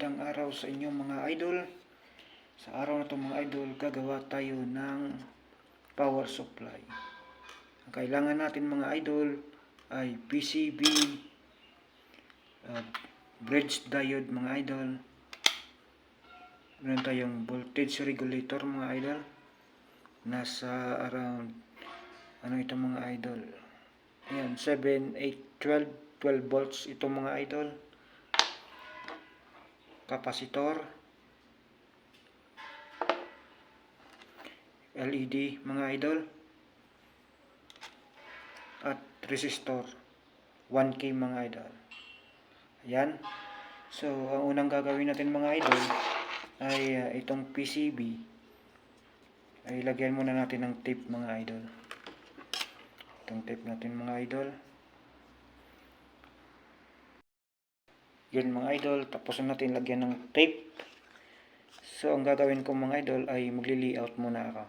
Magandang araw sa inyo mga idol. Sa araw na ito mga idol, gagawa tayo ng power supply. Ang kailangan natin mga idol ay PCB, bridge diode mga idol. Meron tayong voltage regulator mga idol. Nasa around, ito mga idol. Ayan, 7, 8, 12 volts ito mga idol. Kapasitor, LED mga idol, at resistor 1K mga idol. Ayan. So ang unang gagawin natin mga idol ay itong PCB ay lagyan muna natin ng tape mga idol. Itong tape natin mga idol. Yun mga idol, tapos natin lagyan ng tape. So ang gagawin ko mga idol ay magli-layout muna ako.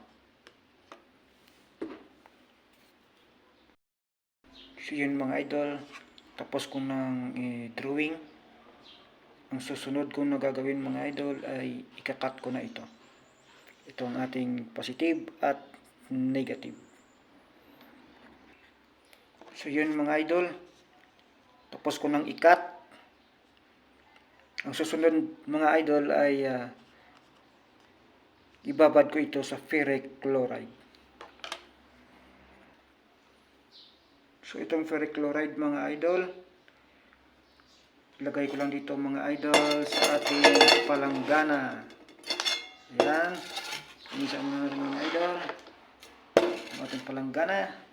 So yun mga idol, tapos ko ng drawing. Ang susunod kong nagagawin mga idol ay ikakat ko na ito. Ito ang ating positive at negative. So yun mga idol, tapos ko ng ikat. Ang susunod mga idol ay ibabad ko ito sa ferric chloride. So itong ferric chloride mga idol, ilagay ko lang dito mga idol sa ating palanggana. Ayan. Minsan mo rin mga idol ang ating palanggana.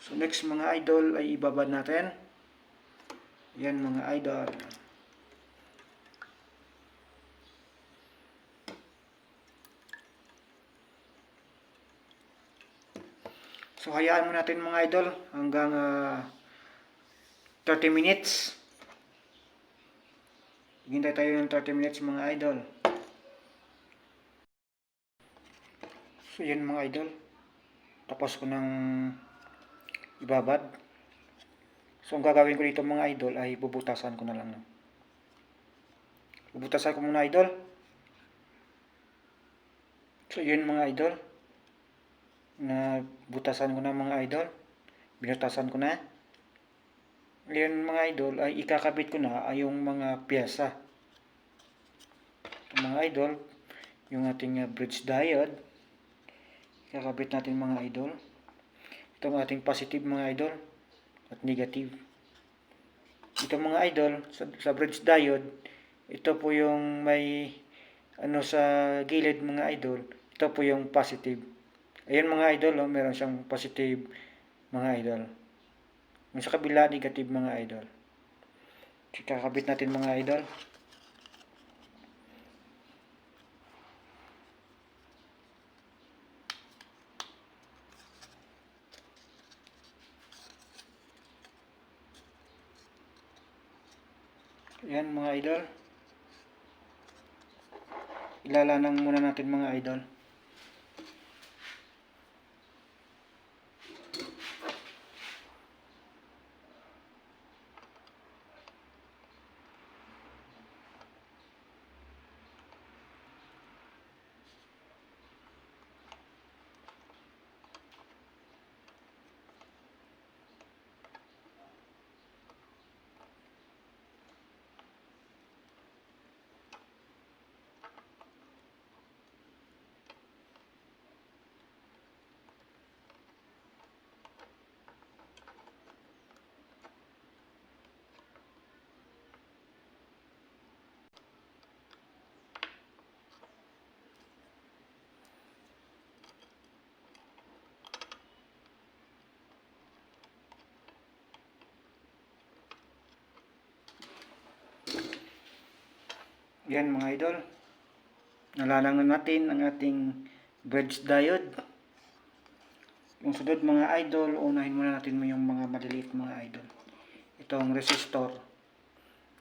So next mga idol ay ibabad natin. Yan mga idol. So hayaan mo natin mga idol hanggang 30 minutes. Hintay tayo ng 30 minutes mga idol. So yan mga idol. Tapos ko ng ibabad. So ang gagawin ko dito mga idol ay bubutasan ko na lang. Bubutasan ko muna idol. So yun mga idol. Na butasan ko na mga idol. Binutasan ko na. Ngayon mga idol ay ikakabit ko na ay yung mga piyesa. Mga idol, yung ating bridge diode. Ikakabit natin mga idol. Ito ang ating positive mga idol at negative. Ito mga idol sa bridge diode, ito po yung may sa gilid mga idol. Ito po yung positive. Ayun mga idol, meron siyang positive mga idol. Yung sa kabila, negative mga idol. Kakabit natin mga idol. Ayan mga idol. Ilalanang muna natin mga idol. Yan mga idol. Nalalangan natin ang ating bridge diode. Yung sunod mga idol, unahin muna natin mo yung mga maliliit mga idol. Itong resistor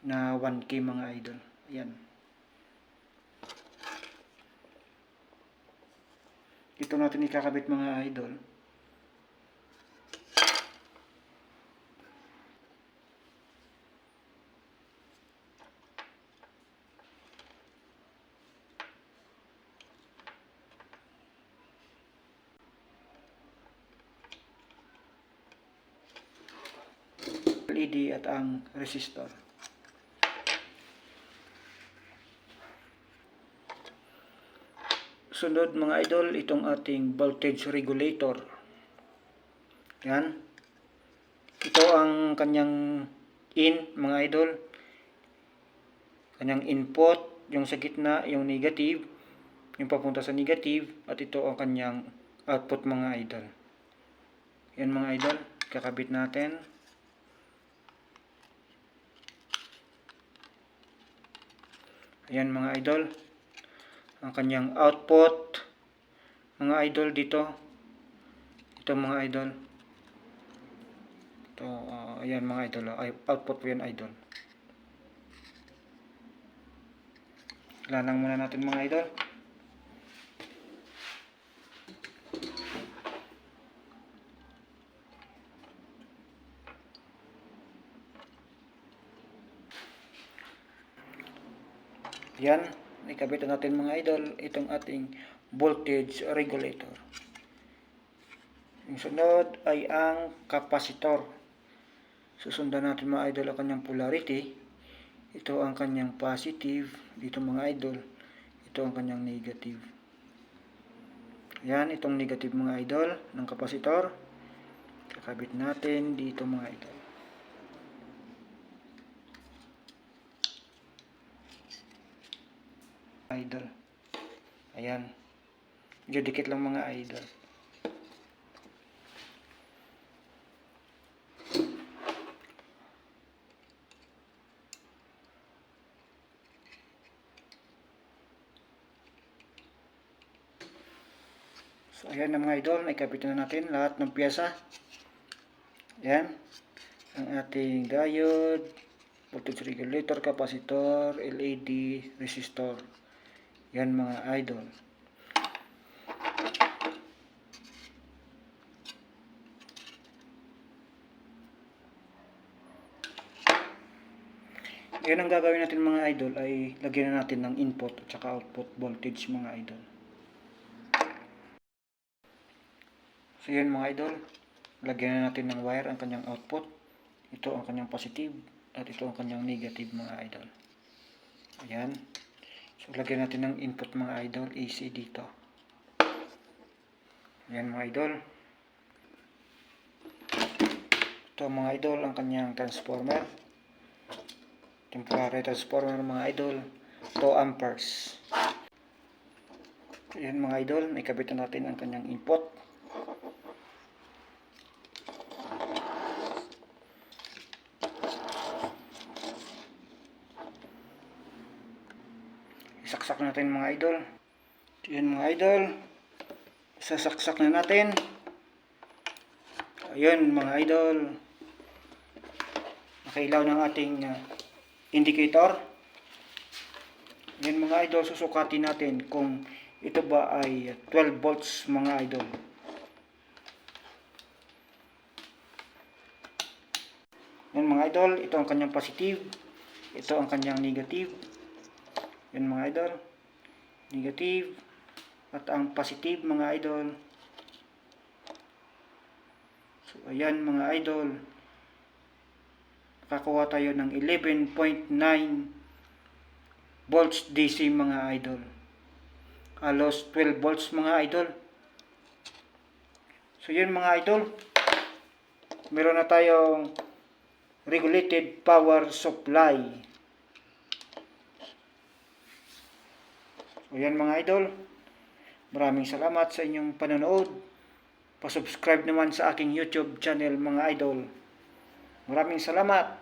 na 1K mga idol. Ayan. Ito natin ikakabit mga idol. LED at ang resistor. Sunod mga idol, itong ating voltage regulator. Yan. Ito ang kanyang mga idol. Kanyang input, yung sa gitna, yung negative, yung papunta sa negative, at ito ang kanyang output mga idol. Yan mga idol, kakabit natin. Ayan mga idol, ang kanyang output mga idol dito. Ito mga idol. Ito, ayan mga idol, output po yan idol. Lanang muna natin mga idol. Yan, ikabit natin mga idol itong ating voltage regulator. Yung sunod ay ang capacitor. Susundan natin mga idol ang kanyang polarity. Ito ang kanyang positive. Dito mga idol, ito ang kanyang negative. Yan, itong negative mga idol ng capacitor. Kakabit natin dito mga idol. Idol. Ayan. Medyo dikit lang mga idol. So, ayan na mga idol. Naikabit na natin lahat ng piyesa. Ayan. Ang ating diode, voltage regulator, capacitor, LED, resistor. Yan mga idol. Yan ang gagawin natin mga idol, ay lagyan na natin ng input at saka output voltage mga idol. So yan mga idol, lagyan na natin ng wire ang kanyang output. Ito ang kanyang positive at ito ang kanyang negative mga idol. Ayan. So lagyan natin ng input mga idol, AC dito. Ayan mga idol. Ito mga idol ang kanyang transformer. Temporary transformer mga idol, 2 amperes. Ayan mga idol, naikabit na natin ang kanyang input. Isaksak natin mga idol. Ayan mga idol, sasaksak na natin. Ayan mga idol, nakailaw ng ating indicator. Yan mga idol, susukatin natin kung ito ba ay 12 volts mga idol. Yan mga idol, ito ang kanyang positive, ito ang kanyang negative. Yan mga idol, negative at ang positive mga idol. So ayan mga idol, nakakuha tayo ng 11.9 volts DC mga idol. Halos 12 volts mga idol. So yun mga idol, meron na tayong regulated power supply. So yan mga idol, maraming salamat sa inyong panonood. Pasubscribe naman sa aking YouTube channel mga idol. Maraming salamat.